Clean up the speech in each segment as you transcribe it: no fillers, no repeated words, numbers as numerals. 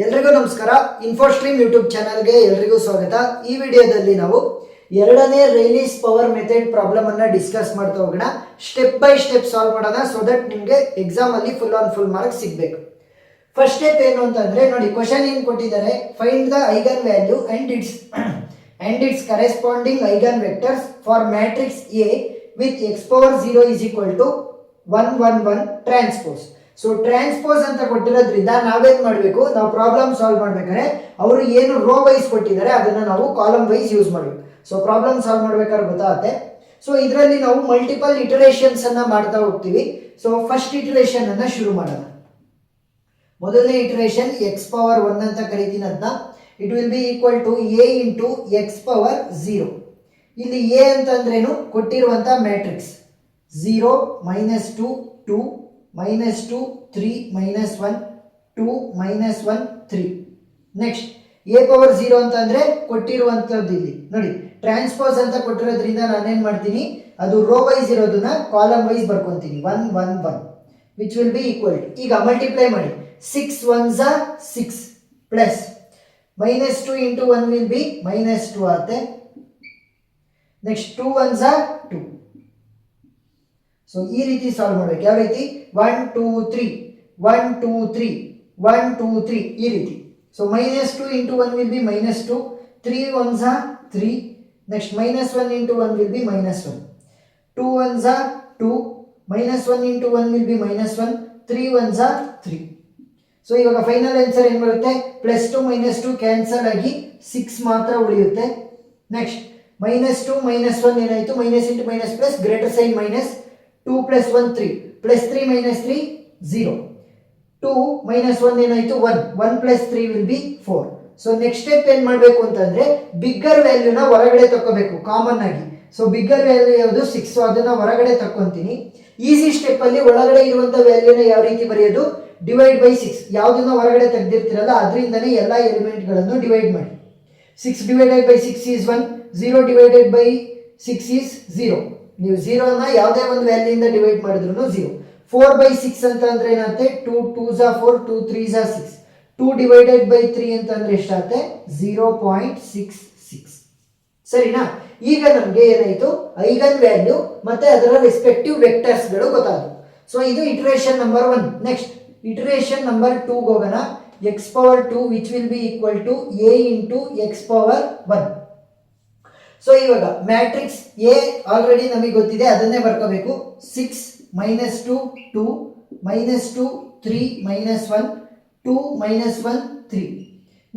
ಎಲ್ರಿಗೂ ನಮಸ್ಕಾರ. ಇನ್ಫೋಸ್ಟ್ರೀಮ್ ಯೂಟ್ಯೂಬ್ ಚಾನಲ್ಗೆ ಎಲ್ರಿಗೂ ಸ್ವಾಗತ. ಈ ವಿಡಿಯೋದಲ್ಲಿ ನಾವು ಎರಡನೇ ರೈಲೀಸ್ ಪವರ್ ಮೆಥಡ್ ಪ್ರಾಬ್ಲಮ್ ಅನ್ನ ಡಿಸ್ಕಸ್ ಮಾಡ್ತಾ ಹೋಗೋಣ. ಸ್ಟೆಪ್ ಬೈ ಸ್ಟೆಪ್ ಸಾಲ್ವ್ ಮಾಡೋಣ, ಸೊ ದಟ್ ನಿಮಗೆ ಎಕ್ಸಾಮ್ ಅಲ್ಲಿ ಫುಲ್ ಆನ್ ಫುಲ್ ಮಾರ್ಕ್ಸ್ ಸಿಗಬೇಕು. ಫಸ್ಟ್ ಸ್ಟೆಪ್ ಏನು ಅಂತಂದ್ರೆ ನೋಡಿ, ಕ್ವಶನ್ ಏನು ಕೊಟ್ಟಿದ್ದಾರೆ, find the eigen value and it's corresponding eigen vectors for matrix A with x power 0 is equal to 1 1 1 transpose. So transpose ಅಂತ ಕೊಟ್ಟಿರೋದ್ರಿಂದ ನಾವೇನ್ ಮಾಡಬೇಕು, ನಾವು ಪ್ರಾಬ್ಲಮ್ ಸಾಲ್ವ್ ಮಾಡ್ಬೇಕಾದ್ರೆ ಅವರು ಏನು ರೋ ವೈಸ್ ಕೊಟ್ಟಿದ್ದಾರೆ ಅದನ್ನ ನಾವು ಕಾಲಮ್ ವೈಸ್ ಯೂಸ್ ಮಾಡಬೇಕು. ಸೊ ಪ್ರಾಬ್ಲಮ್ ಸಾಲ್ವ್ ಮಾಡ್ಬೇಕಾದ್ರೆ ಗೊತ್ತಾಗುತ್ತೆ. ಸೊ ಇದರಲ್ಲಿ ನಾವು ಮಲ್ಟಿಪಲ್ ಇಟರೇಷನ್ಸ್ ಅನ್ನ ಮಾಡ್ತಾ ಹೋಗ್ತೀವಿ. ಸೊ ಫಸ್ಟ್ ಇಟರೇಷನ್ ಅನ್ನ ಶುರು ಮಾಡೋಣ. ಮೊದಲನೇ ಇಟರೇಷನ್ ಎಕ್ಸ್ ಪವರ್ 1 ಅಂತ ಕರಿತೀನಿ ಅದನ್ನ. It will be equal to A into x power 0. ಇಲ್ಲಿ ಎ ಅಂತಂದ್ರೇನು, ಕೊಟ್ಟಿರುವಂತ ಮ್ಯಾಟ್ರಿಕ್ಸ್ 0 -2 2 -2 3 -1 2 -1 3. ನೆಕ್ಸ್ಟ್ ಎ ಪವರ್ 0 ಅಂತಂದ್ರೆ ಕೊಟ್ಟಿರುವಂತದ್ದು ಇಲ್ಲಿ ನೋಡಿ ಟ್ರಾನ್ಸ್ಪೋಸ್ ಅಂತ ಕೊಟ್ಟಿರೋದ್ರಿಂದ ನಾನೇನ್ ಮಾಡ್ತೀನಿ, ಅದು ರೋ ವೈಸ್ ಇರೋದನ್ನ ಕಾಲಮ್ ವೈಸ್ ಬರ್ಕೊಂತೀನಿ 1 1 1 which will be equal to, ಈಗ ಮಲ್ಟಿಪ್ಲೈ ಮಾಡಿ 6 1s are 6 plus -2 into 1 will be -2 ಆಗುತ್ತೆ. Next 2 1s are 2. ಸೊ ಈ ರೀತಿ ಸಾಲ್ವ್ ಮಾಡಬೇಕು. ಯಾವ ರೀತಿ, 1 2 3 1 2 3 1 2 3 ಈ ರೀತಿ. So -2 into 1 will be -2, 3 1s are 3. Next -1 into 1 will be -1, 2 1s are 2, -1 into 1 will be -1, 3 1s are 3. So ಇವಾಗ ಫೈನಲ್ ಆನ್ಸರ್ ಏನು ಬರುತ್ತೆ, +2 -2 ಕ್ಯಾನ್ಸಲ್ ಆಗಿ 6 ಮಾತ್ರ ಉಳಿಯುತ್ತೆ. ನೆಕ್ಸ್ಟ್ -2 -1 ಏನಾಯಿತು, minus into minus plus greater sign minus, 2 + 1 3 +3 - 3 0, 2 - 1 ಏನಾಯಿತು 1, 1 + 3 will be 4. So next step ಏನು ಮಾಡಬೇಕು ಅಂತಂದ್ರೆ ಬಿಗ್ಗರ್ ವ್ಯಾಲ್ಯೂನ ಹೊರಗಡೆ ತಕ್ಕೋಬೇಕು ಕಾಮನ್ ಆಗಿ. ಸೊ ಬಿಗ್ಗರ್ ವ್ಯಾಲ್ಯೂ ಯಾವುದು 6, ಸೊ ಅದನ್ನ ಹೊರಗಡೆ ತಕ್ಕೊಂತೀನಿ. ಈಸಿ ಸ್ಟೆಪ್ ಅಲ್ಲಿ ಒಳಗಡೆ ಇರುವಂತ ವ್ಯಾಲ್ಯೂನ ಯಾವ ರೀತಿ ಬರೆಯೋದು, ಡಿವೈಡ್ ಬೈ 6. ಯಾವುದನ್ನ ಹೊರಗಡೆ ತೆಗೆದಿರ್ತಿರಲ್ಲ ಅದರಿಂದನೇ ಎಲ್ಲ ಎಲಿಮೆಂಟ್ಗಳನ್ನು ಡಿವೈಡ್ ಮಾಡಿ. 6 divided by 6 is 1, 0 divided by 6 is 0. ನೀವು 0ನ ಯಾವುದೇ ಒಂದು ವ್ಯಾಲ್ಯೂ ಇಂದ ಡಿವೈಡ್ ಮಾಡಿದ್ರು 0. 4 ಬೈ 6 ಅಂತ ಅಂದ್ರೆ ಏನಾಗುತ್ತೆ, 2 2s are 4, 2 3s are 6. 2 divided by 3 ಅಂತ ಅಂದ್ರೆ ಎಷ್ಟಾಗುತ್ತೆ, 0.66. ಸರಿನಾ? ಈಗ ನಮಗೆ ಏನಾಯಿತು, ಐಗನ್ ವ್ಯಾಲ್ಯೂ ಮತ್ತೆ ಅದರ ರೆಸ್ಪೆಕ್ಟಿವ್ ವೆಕ್ಟರ್ಸ್ ಗಳು ಗೊತ್ತಾದವು. ಸೊ ಇದು iteration number 1. Next iteration number 2 ಹೋಗೋಣ. x power 2 which will be equal to a into x power 1. So ಇವಾಗ ಮ್ಯಾಟ್ರಿಕ್ಸ್ ಎ ಆಲ್ರೆಡಿ ನಮಗೆ ಗೊತ್ತಿದೆ, ಅದನ್ನೇ ಬರ್ಕೋಬೇಕು. 6 -2 2 -2 3 -1 2 -1 3.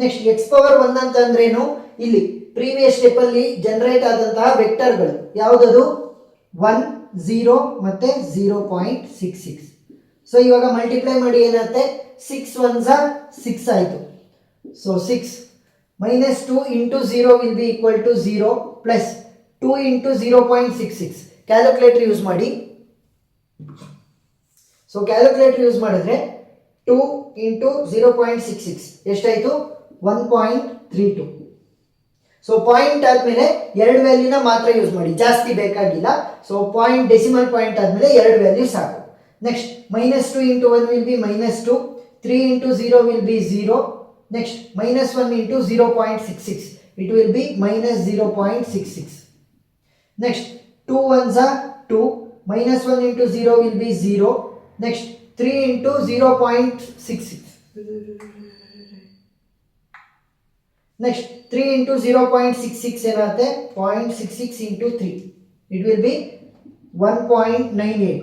ನೆಕ್ಸ್ಟ್ ಎಕ್ಸ್ ಪವರ್ 1 ಅಂತ ಅಂದ್ರೇನು, ಇಲ್ಲಿ ಪ್ರೀವಿಯಸ್ ಸ್ಟೆಪ್ ಅಲ್ಲಿ ಜನರೇಟ್ ಆದಂತಹ ವೆಕ್ಟರ್ಗಳು ಯಾವುದದು 1 0 ಮತ್ತೆ 0.66. ಸೊ ಇವಾಗ ಮಲ್ಟಿಪ್ಲೈ ಮಾಡಿ ಏನಾಗುತ್ತೆ, 6 1s are 6 ಆಯಿತು. So 6 -2 into 0 will be equal to 0 plus 2 into 0.66. Calculator use ಮಾಡಿ. ಸೊ ಕ್ಯಾಲ್ಕುಲೇಟರ್ ಯೂಸ್ ಮಾಡಿದ್ರೆ 2 into 0.66 ಎಷ್ಟಾಯಿತು, 1.32. ಸೊ ಪಾಯಿಂಟ್ ಆದ್ಮೇಲೆ ಎರಡು ವ್ಯಾಲ್ಯೂನ ಮಾತ್ರ ಯೂಸ್ ಮಾಡಿ, ಜಾಸ್ತಿ ಬೇಕಾಗಿಲ್ಲ. ಸೊ ಪಾಯಿಂಟ್ ಡೆಸಿಮಲ್ ಪಾಯಿಂಟ್ ಆದ್ಮೇಲೆ ಎರಡು ವ್ಯಾಲ್ಯೂ ಸಾಕು. Next -2 into 1 will be -2, 3 into 0 will be 0. Next -1 into 0.66, it will be -0.66. Next 2 1s are 2, -1 into 0 will be 0. Next 3 into 0.66. Next 3 into 0.66 ಏನಾಗುತ್ತೆ, 0.66 into 3, it will be 1.98.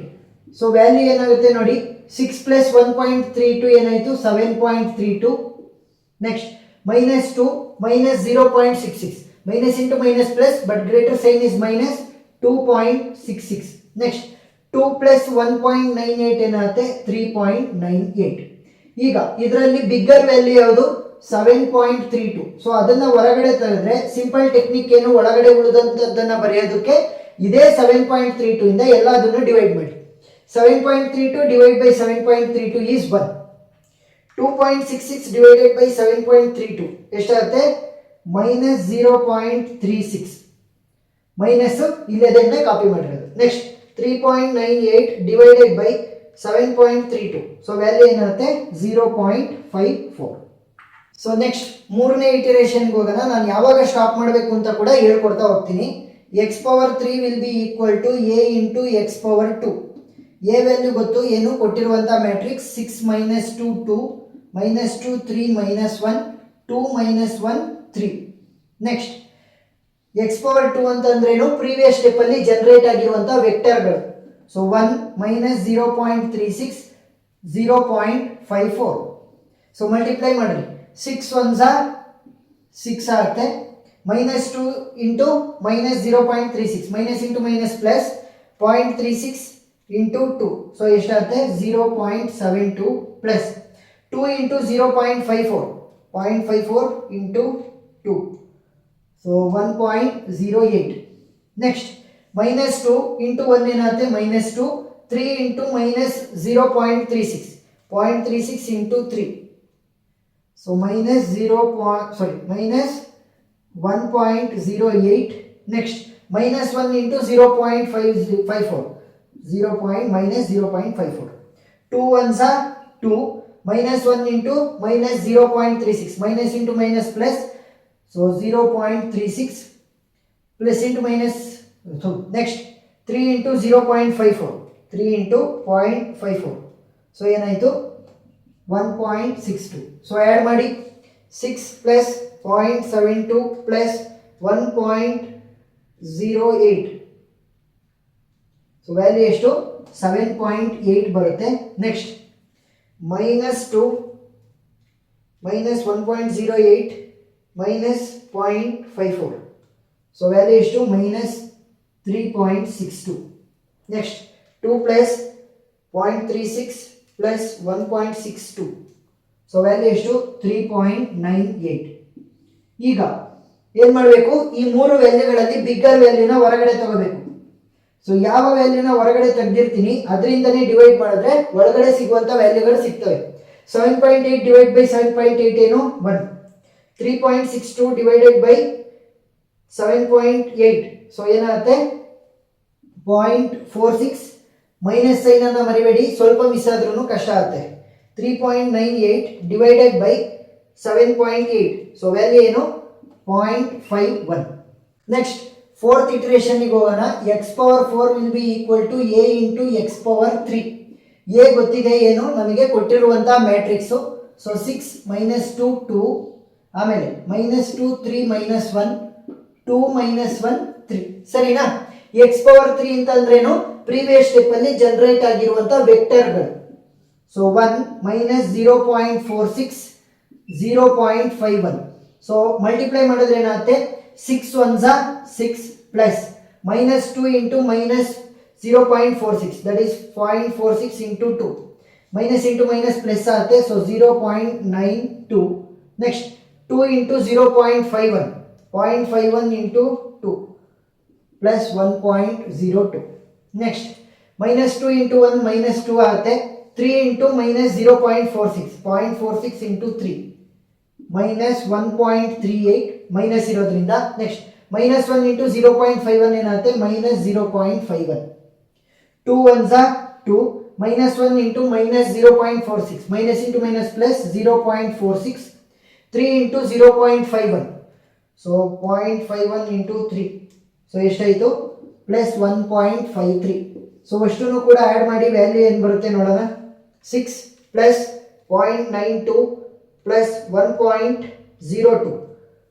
So value ಏನಾಗುತ್ತೆ ನೋಡಿ, 6 + 1.32 ಏನಾಯಿತು, 7.32. Next -2 -0.66, minus into minus plus but greater sign is minus, 2.66. Next 2 + 1.98 ಏನಾಗುತ್ತೆ, 3.98. ಈಗ ಇದರಲ್ಲಿ bigger value ಯಾವುದು, 7.32. So ಅದನ್ನ ಹೊರಗಡೆ ತೆಗೆದ್ರೆ ಸಿಂಪಲ್ ಟೆಕ್ನಿಕ್ ಏನು, ಒಳಗಡೆ ಉಳಿದಂತದ್ದನ್ನ ಬರೆಯೋದಕ್ಕೆ ಇದೇ 7.32 ಇಂದ ಎಲ್ಲದನ್ನು ಡಿವೈಡ್ ಮಾಡಿ. 7.32 divide by 7.32 is 1. 2.66 divided by 7.32 ಎಷ್ಟಾಗುತ್ತೆ, -0.36. ಮೈನಸ್ ಇಲ್ಲದನ್ನೇ ಕಾಪಿ ಮಾಡಿರೋದು. Next 3.98 divided by 7.32. So value ಏನಾಗುತ್ತೆ, 0.54. ಸೊ ನೆಕ್ಸ್ಟ್ ಮೂರನೇ ಇಟರೇಷನ್ಗೆ ಹೋಗೋಣ. ನಾನು ಯಾವಾಗ ಸ್ಟಾಪ್ ಮಾಡಬೇಕು ಅಂತ ಕೂಡ ಹೇಳ್ಕೊಡ್ತಾ ಹೋಗ್ತೀನಿ. X power 3 will be equal to A into x power 2. A value ಗೊತ್ತು ಏನು ಕೊಟ್ಟಿರುವಂಥ matrix 6 minus 2 2 minus 2 3 minus 1 2 minus 1 3. Next x power 2 ಅಂತಂದ್ರೇನು, ಪ್ರೀವಿಯಸ್ ಸ್ಟೆಪ್ಪಲ್ಲಿ ಜನರೇಟ್ ಆಗಿರುವಂಥ ವೆಕ್ಟರ್ಗಳು. So 1 minus 0.36 0.54. ಸೊ ಮಲ್ಟಿಪ್ಲೈ ಮಾಡಿರಿ, 6 1 6 ಆಗುತ್ತೆ. Minus 2 into minus 0.36 minus into minus plus 0.36 into 2. So ಎಷ್ಟಾಗುತ್ತೆ 0.72 plus 2 into 0.54 0.54 into 2. So 1.08. Next minus 2 into 1 ಏನಾಗುತ್ತೆ minus 2. 3 into minus 0.36 0.36 into 3. So minus minus 1.08. Next minus 1 into 0.54 minus 0.54. 2 1s are 2. Minus 1 into minus 0.36. Minus into minus plus. So 0.36 plus into minus. So next 3 into 0.54. 3 into 0.54. So ಏನಾಯಿತು 1.62. So add ಮಾಡಿ 6 plus 0.72 plus 1.08. So value ಎಷ್ಟು 7.8 ಬರುತ್ತೆ. Next minus 2 minus 1.08 minus 0.54. So value ಎಷ್ಟು minus 3.62. Next 2 plus 0.36 plus 1.62. So value ಎಷ್ಟು 3.98. ಈಗ ಏನು ಮಾಡಬೇಕು, ಈ ಮೂರು ವ್ಯಾಲ್ಯೂಗಳಲ್ಲಿ ಬಿಗ್ಗರ್ ವ್ಯಾಲ್ಯೂನ ಹೊರಗಡೆ ತಗೋಬೇಕು. ಸೊ ಯಾವ ವ್ಯಾಲ್ಯೂನ ಹೊರಗಡೆ ತೆಗೆದಿರ್ತೀನಿ ಅದರಿಂದನೇ ಡಿವೈಡ್ ಮಾಡಿದ್ರೆ ಒಳಗಡೆ ಸಿಗುವಂಥ ವ್ಯಾಲ್ಯೂಗಳು ಸಿಗ್ತವೆ. 7.8 ಡಿವೈಡ್ ಬೈ 7.8 ಏನು 1. 3.62 ಡಿವೈಡೆಡ್ ಬೈ 7.8. ಸೊ ಏನಾಗುತ್ತೆ 0.46. ಮೈನಸ್ ಸೈನ್ ಅನ್ನು ಮರಿಬೇಡಿ, ಸ್ವಲ್ಪ ಮಿಸ್ ಆದ್ರೂ ಕಷ್ಟ ಆಗುತ್ತೆ. 3.98 ಡಿವೈಡೆಡ್ ಬೈ 7.8. ಸೊ ವ್ಯಾಲ್ಯೂ ಏನು 0.51. ನೆಕ್ಸ್ಟ್ ಫೋರ್ತ್ ಇಟರೇಷನ್ಗೆ ಹೋಗೋಣ. X power 4 will be equal to A into x power 3. A ಗೊತ್ತಿದೆ ಏನು ನಮಗೆ ಕೊಟ್ಟಿರುವಂಥ ಮ್ಯಾಟ್ರಿಕ್ಸು. ಸೊ 6 ಮೈನಸ್ 2 2 ಆಮೇಲೆ ಮೈನಸ್ 2 3 ಮೈನಸ್ 1 2 ಮೈನಸ್ 1 3. ಸರಿನಾ? ಎಕ್ಸ್ ಪವರ್ 3 ಅಂತಂದ್ರೇನು, ಪ್ರೀವಿಯಸ್ ಸ್ಟೆಪ್ಪಲ್ಲಿ ಜನರೇಟ್ ಆಗಿರುವಂಥ ವೆಕ್ಟರ್ಗಳು. So 1 minus 0.46 0.51. ಸೊ ಮಲ್ಟಿಪ್ಲೈ ಮಾಡಿದ್ರೆ ಏನಾಗುತ್ತೆ 6 1s are 6 plus minus 2 into minus 0.46 that is 0.46 into 2 minus into minus plus आते so 0.92. next 2 into 0.51 0.51 into 2 plus 1.02. next minus 2 into 1 minus 2 आते 3 into minus 0.46 0.46 into 3 minus 1.38 minus ಇರೋದ್ರಿಂದ. Next minus 1 into 0.51 ಏನಾಗುತ್ತೆ minus 0.51. 2 1s are 2 minus 1 into minus 0.46 minus into minus plus 0.46. 3 into 0.51 so 0.51 into 3 so ಎಷ್ಟಾಯಿತು plus 1.53. So ಅಷ್ಟನ್ನು ಕೂಡ add ಮಾಡಿ value ಏನು ಬರುತ್ತೆ ನೋಡೋಣ. 6 ಪ್ಲಸ್ 0.92 ಪ್ಲಸ್ 1.02.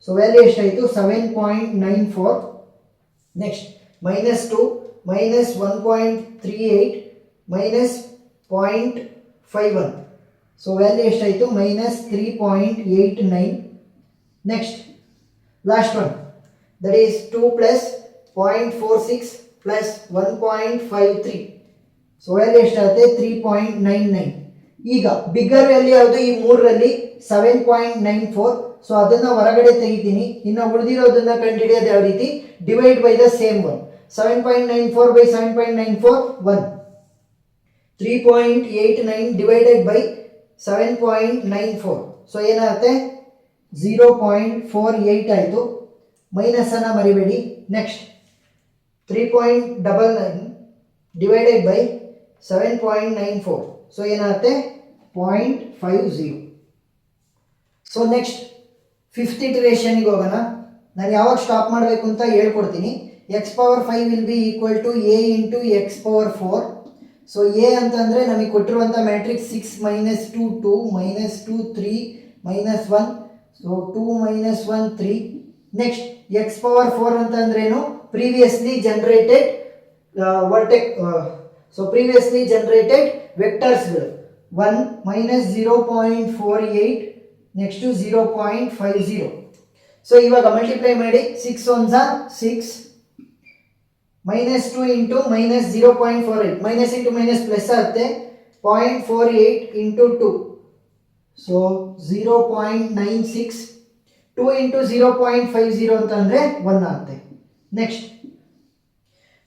ಸೊ ವ್ಯಾಲ್ಯೂ ಎಷ್ಟಾಯಿತು 7.94. Next minus 2 minus 1.38 minus 0.51. So value ಎಷ್ಟಾಯಿತು minus 3.89. Next last one that is 2 plus 0.46 plus 1.53. So value ಎಷ್ಟಾಗುತ್ತೆ 3.99. ಈಗ ಬಿಗ್ಗರ್ ವ್ಯಾಲ್ಯೂ ಯಾವುದು ಈ ಮೂರರಲ್ಲಿ 7.94. ಸೊ ಅದನ್ನು ಹೊರಗಡೆ ತೆಗಿತೀನಿ. ಇನ್ನು ಉಳಿದಿರೋದನ್ನು ಕಂಡುಹಿಡಿಯೋದು ಯಾವ ರೀತಿ, divide by the same one. 7.94 by 7.94 1. 3.89 divided by 7.94. So ಏನಾಗುತ್ತೆ 0.48 ಆಯಿತು. ಮೈನಸನ್ನು ಮರಿಬೇಡಿ. Next 3.99 divided by 7.94. ಸೊ ಏನಾಗುತ್ತೆ 0.50. ಸೊ ನೆಕ್ಸ್ಟ್ ಫಿಫ್ತ್ ಇಟರೇಷನ್ಗೆ ಹೋಗೋಣ. ನಾನು ಯಾವಾಗ ಸ್ಟಾಪ್ ಮಾಡಬೇಕು ಅಂತ ಹೇಳ್ಕೊಡ್ತೀನಿ. X power 5 will be equal to A into x power 4. So A ಅಂತಂದರೆ ನಮಗೆ ಕೊಟ್ಟಿರುವಂಥ matrix 6 -2 2 -2 3 -1. So 2 -1 3. Next x power 4 ಅಂತಂದ್ರೇನು, ಪ್ರೀವಿಯಸ್ಲಿ ಜನರೇಟೆಡ್ ಪ್ರೀವಿಯಸ್ಲಿ ಜನರೇಟೆಡ್ ವೆಕ್ಟರ್ಸ್ಗಳು. 1 -0.48 ನೆಕ್ಸ್ಟು 0.50. ಸೊ ಇವಾಗ ಮಲ್ಟಿಪ್ಲೈ ಮಾಡಿ. 6 1 6 -2 into -0.48 minus into minus plus ಆಗುತ್ತೆ. 0.48 ಇಂಟು 2 ಸೊ 0.96. 2 ಇಂಟು 0.50 ಅಂತಂದರೆ 1 ಆಗುತ್ತೆ. Next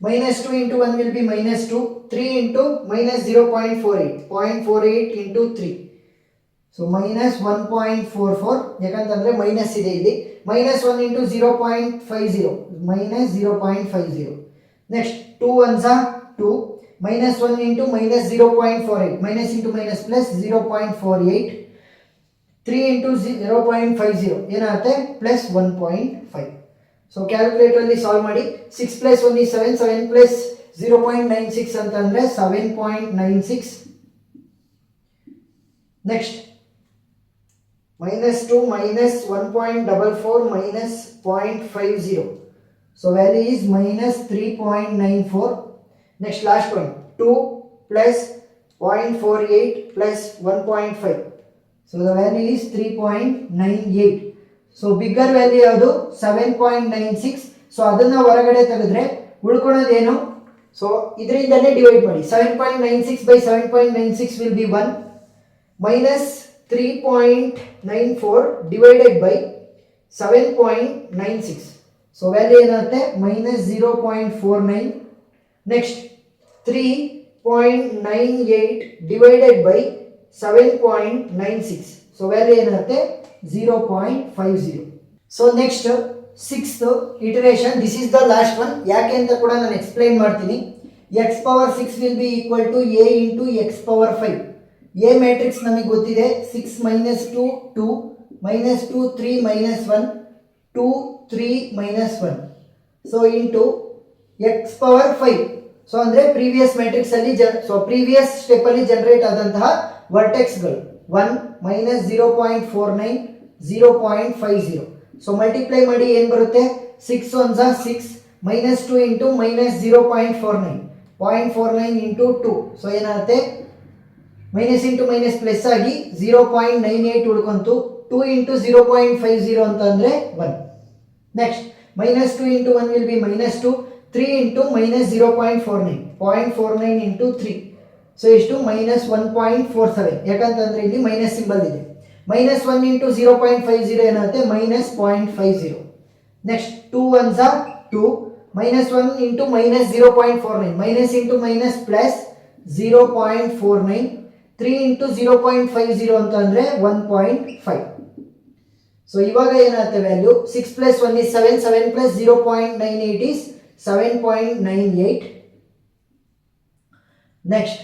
-2 into 1 will be -2. 3 into -0.48 0.48 into 3 so -1.44 ಯಾಕಂತಂದರೆ ಮೈನಸ್ ಇದೆ ಇಲ್ಲಿ. -1 into 0.50 -0.50. Next 2 1 2 -1 into -0.48 minus into minus plus 0.48. 3 into 0.50 ಏನಾಗುತ್ತೆ ಪ್ಲಸ್ 1.5. ಸೊ ಕ್ಯಾಲ್ಕುಲೇಟರಲ್ಲಿ ಸಾಲ್ವ್ ಮಾಡಿ. 6 + 1 is 7 7 + 0.96 ಅಂತಂದರೆ 7.96. Next -2 -1.44 -0.50. So value is -3.94. Next last one 2 plus 0.48 plus 1.5. So the value is 3.98. So bigger value ಯಾವುದು 7.96. So ಅದನ್ನು ಹೊರಗಡೆ ತೆಗೆದ್ರೆ ಉಳ್ಕೊಳ್ಳೋದೇನು, ಸೊ ಇದರಿಂದಲೇ ಡಿವೈಡ್ ಮಾಡಿ. 7.96 by 7.96 will be 1 minus 3.94 divided by 7.96. So value ಏನಾಗುತ್ತೆ -0.49. Next 3.98 divided by 7.96. So value ಏನಾಗುತ್ತೆ 0.50. So next sixth iteration, this is the last one. ಯಾಕೆ ಅಂತ ಕೂಡ ನಾನು ಎಕ್ಸ್ಪ್ಲೈನ್ ಮಾಡ್ತೀನಿ. X power 6 will be equal to A into x power 5. A matrix ನಮಗೆ ಗೊತ್ತಿದೆ. 6 -2 2 -2 3 -1 2 3 -1. So into x power 5. So ಅಂದರೆ previous matrix ಅಲ್ಲಿ ಪ್ರೀವಿಯಸ್ ಸ್ಟೆಪ್ ಅಲ್ಲಿ ಜನರೇಟ್ ಆದಂತಹ ವರ್ಟೆಕ್ಸ್ಗಳು 1 -0.49 0.50. ಸೊ ಮಲ್ಟಿಪ್ಲೈ ಮಾಡಿ ಏನು ಬರುತ್ತೆ, 6 1 6 -2 ಇಂಟು -0.49 0.49 ಇಂಟು 2. ಸೊ ಏನಾಗುತ್ತೆ ಮೈನಸ್ ಇಂಟು ಮೈನಸ್ ಪ್ಲಸ್ ಆಗಿ 0.98 ಉಳ್ಕೊಂತು. 2 ಇಂಟು 0.50 ಅಂತಂದರೆ 1. Next -2 into 1 will be -2. 3 into -0.49 0.49 into 3. So ಎಷ್ಟು -1.47 ಯಾಕಂತಂದರೆ ಇಲ್ಲಿ ಮೈನಸ್ ಸಿಂಬಲ್ ಇದೆ. -1 ಇಂಟು 0.50 ಏನಾಗುತ್ತೆ -0.50. Next 2 1 2 -1 into -0.49 minus into minus plus 0.49. 3 into 0.50 ಅಂತಂದರೆ 1.5. ಸೊ ಇವಾಗ ಏನಾಗುತ್ತೆ value 6 + 1 is 7 7 + 0.98 is 7.98. Next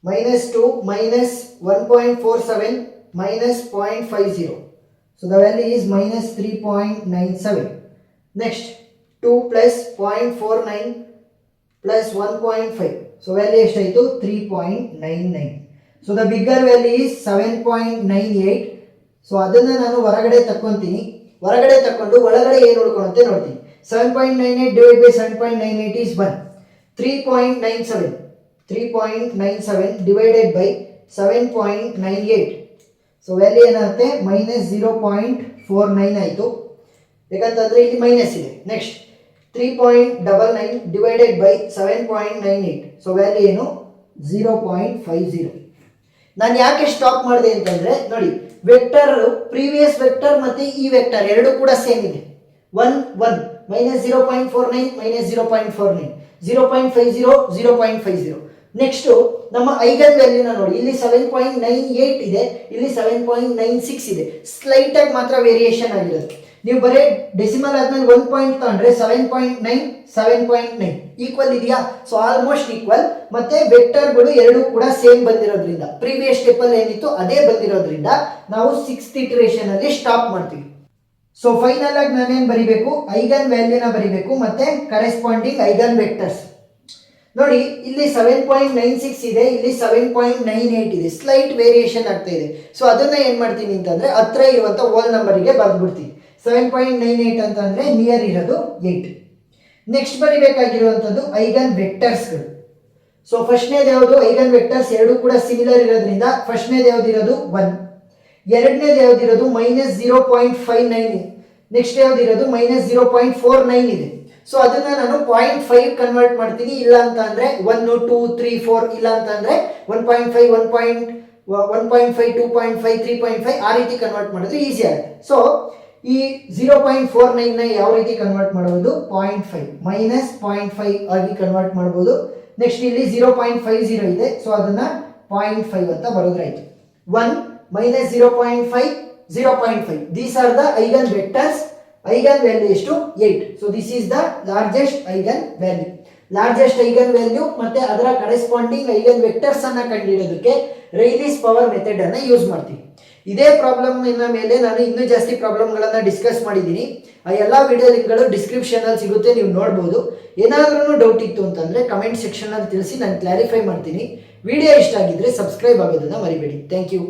-2 -1.47 -0.50. So the value is -3.97. Next 2 plus 0.49 plus 1.5. So value ಎಷ್ಟಾಯಿತು 3.99. So the bigger value is 7.98. So ಅದನ್ನು ನಾನು ಹೊರಗಡೆ ತಕ್ಕೊಂತೀನಿ. ಹೊರಗಡೆ ತಕ್ಕೊಂಡು ಒಳಗಡೆ ಏನು ಉಳ್ಕೊಳುತ್ತೆ ನೋಡ್ತೀನಿ. 7.98 divided by 7.98 is 1. 3.97 divided by 7.98. So value ಏನಾಗುತ್ತೆ -0.49 ಆಯಿತು, ಯಾಕಂತಂದರೆ ಇಲ್ಲಿ ಮೈನಸ್ ಇದೆ. Next 3.99 divided by 7.98. So value ಏನು 0.50. ನಾನು ಯಾಕೆ ಸ್ಟಾಪ್ ಮಾಡಿದೆ ಅಂತಂದರೆ ನೋಡಿ, ವೆಕ್ಟರ್ ಪ್ರೀವಿಯಸ್ ವೆಕ್ಟರ್ ಮತ್ತು ಈ ವೆಕ್ಟರ್ ಎರಡು ಕೂಡ ಸೇಮ್ ಇದೆ. 1 1 -0.49 -0.49 0.50 0.50. ನೆಕ್ಸ್ಟ್ ನಮ್ಮ ಐಗನ್ ವ್ಯಾಲ್ಯೂನ ನೋಡಿ, ಇಲ್ಲಿ 7.98 ಇದೆ, ಇಲ್ಲಿ 7.96 ಇದೆ. ಸ್ಲೈಟ್ ಆಗಿ ಮಾತ್ರ ವೇರಿಯೇಷನ್ ಆಗಿರುತ್ತೆ. ನೀವು ಬರೀ ಡೆಸಿಮಲ್ ಆದ್ಮೇಲೆ 1 ಪಾಯಿಂಟ್ ತಗೊಂಡ್ರೆ 7.9 ಈಕ್ವಲ್ ಇದೆಯಾ? So almost equal. ಮತ್ತೆ ವೆಕ್ಟರ್ಗಳು ಎರಡು ಕೂಡ ಸೇಮ್ ಬಂದಿರೋದ್ರಿಂದ, ಪ್ರೀವಿಯಸ್ ಸ್ಟೆಪ್ ಅಲ್ಲಿ ಏನಿತ್ತು ಅದೇ ಬಂದಿರೋದ್ರಿಂದ ನಾವು 6th ಇಟರೇಷನ್ ಅಲ್ಲಿ ಸ್ಟಾಪ್ ಮಾಡ್ತೀವಿ. ಸೊ ಫೈನಲ್ ಆಗಿ ನಾನೇನ್ ಬರಿಬೇಕು? ಐಗನ್ ವ್ಯಾಲ್ಯೂನ ಬರಿಬೇಕು ಮತ್ತೆ ಕರೆಸ್ಪಾಂಡಿಂಗ್ ಐಗನ್ ವೆಕ್ಟರ್ಸ್. ನೋಡಿ, ಇಲ್ಲಿ 7.96 ಇದೆ, ಇಲ್ಲಿ 7.98 ಇದೆ, ಸ್ಲೈಟ್ ವೇರಿಯೇಷನ್ ಆಗ್ತಾ ಇದೆ. ಸೊ ಅದನ್ನ ಏನ್ ಮಾಡ್ತೀನಿ ಅಂತಂದ್ರೆ ಹತ್ರ ಇರುವಂತ ಹೋಲ್ ನಂಬರಿಗೆ ಬರ್ದ್ಬಿಡ್ತೀನಿ. 7.98 ಅಂತಂದ್ರೆ ನಿಯರ್ ಇರೋದು 8. ನೆಕ್ಸ್ಟ್ ಬರಿಬೇಕಾಗಿರುವಂತದ್ದು ಐಗನ್ ವೆಕ್ಟರ್ಸ್ಗಳು. ಸೊ ಫಸ್ಟ್ನೇದು ಯಾವುದು? ಐಗನ್ ವೆಕ್ಟರ್ಸ್ ಎರಡು ಕೂಡ ಸಿಮಿಲರ್ ಇರೋದ್ರಿಂದ ಫಸ್ಟ್ನೇದು ಯಾವ್ದು ಇರೋದು? 1. ಎರಡನೇದು ಯಾವ್ದು ಇರೋದು? -0.59. ನೆಕ್ಸ್ಟ್ ಯಾವ್ದು ಇರೋದು? -0.49 ಇದೆ. ಸೊ ಅದನ್ನ ನಾನು 0.5 ಕನ್ವರ್ಟ್ ಮಾಡ್ತೀನಿ. ಇಲ್ಲ ಅಂತ ಅಂದ್ರೆ 1 2 3 4, ಇಲ್ಲ ಅಂತ ಅಂದ್ರೆ 1.5 1.5 2.5 3.5 ಆ ರೀತಿ ಕನ್ವರ್ಟ್ ಮಾಡಿದ್ರೆ ಈಸಿ ಆಗುತ್ತೆ. ಸೊ ಈ 0.49 ನ ಯಾವ ರೀತಿ ಕನ್ವರ್ಟ್ ಮಾಡಬಹುದು? 0.5 -0.5 ಆಗಿ ಕನ್ವರ್ಟ್ ಮಾಡಬಹುದು. ನೆಕ್ಸ್ಟ್ ಇಲ್ಲಿ 0.50 ಇದೆ, ಸೊ ಅದನ್ನ 0.5 ಅಂತ ಬರೋದ್ರಾಯ್ತು. 1 -0.5 0.5, these are the eigen vectors. Eigen value ಎಷ್ಟು? 8. So this is the largest eigen value. Largest eigen value ಮತ್ತೆ ಅದರ ಕರೆಸ್ಪಾಂಡಿಂಗ್ ಐಗನ್ ವೆಕ್ಟರ್ಸ್ ಅನ್ನ ಕಂಡುಹಿಡಿಯೋದಕ್ಕೆ ರೈಲೀಸ್ ಪವರ್ ಮೆಥಡ್ ಅನ್ನ ಯೂಸ್ ಮಾಡ್ತೀವಿ. ಇದೇ ಪ್ರಾಬ್ಲಮ್ ಮೇಲೆ ನಾನು ಇನ್ನೂ ಜಾಸ್ತಿ ಪ್ರಾಬ್ಲಮ್ಗಳನ್ನ ಡಿಸ್ಕಸ್ ಮಾಡಿದ್ದೀನಿ. ಆ ಎಲ್ಲ ವಿಡಿಯೋ ಲಿಂಕ್ಗಳು ಡಿಸ್ಕ್ರಿಪ್ಷನ್ ಅಲ್ಲಿ ಸಿಗುತ್ತೆ, ನೀವು ನೋಡ್ಬೋದು. ಏನಾದ್ರೂ ಡೌಟ್ ಇತ್ತು ಅಂತಂದ್ರೆ ಕಮೆಂಟ್ ಸೆಕ್ಷನ್ ಅಲ್ಲಿ ತಿಳಿಸಿ, ನಾನು ಕ್ಲಾರಿಫೈ ಮಾಡ್ತೀನಿ. ವಿಡಿಯೋ ಇಷ್ಟ ಆಗಿದ್ರೆ ಸಬ್ಸ್ಕ್ರೈಬ್ ಆಗೋದನ್ನ ಮರಿಬೇಡಿ. Thank you.